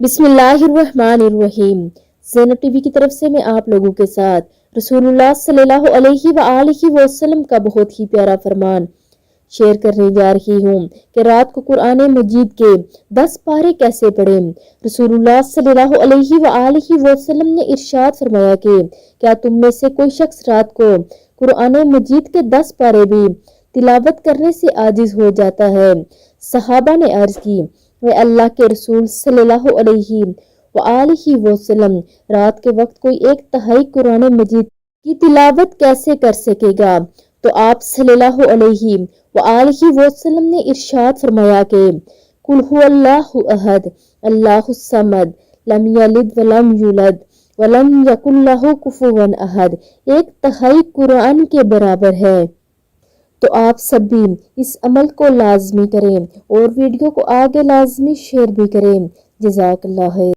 बिस्मिल्लाहिर्रहमानिर्रहीम। ज़ेनब टीवी की तरफ से मैं आप लोगों के साथ रसूलुल्लाह सल्लल्लाहु अलैहि वआलिहि वसल्लम का बहुत ही प्यारा फरमान शेयर करने जा रही हूँ कि रात को कुरान मजीद के 10 पारे कैसे पढ़ें। रसूलुल्लाह सल्लल्लाहु अलैहि वआलिहि वसल्लम ने इरशाद फरमाया कि क्या तुम में से कोई शख्स रात को कुरान मजीद के 10 पारे भी तिलावत करने से आजिज हो जाता है। सहाबा ने अर्ज की, वे अल्लाह के रसूल सल्लल्लाहु अलैहि वआलिहि वसल्लम, रात के वक्त कोई 1/3 कुरान मजीद की तिलावत कैसे कर सकेगा? तो आप सल्लल्लाहु अलैहि वआलिहि वसल्लम ने इरशाद फरमाया कि कुल हुवल्लाहु अहद, अल्लाहुस समद, लम यलिद वलम यूलद वलम यकुल लहु कुफुवन अहद 1/3 कुरान के बराबर है। तो आप सब भी इस अमल को लाजमी करें और वीडियो को आगे लाजमी शेयर भी करें। जज़ाकल्लाह खैर।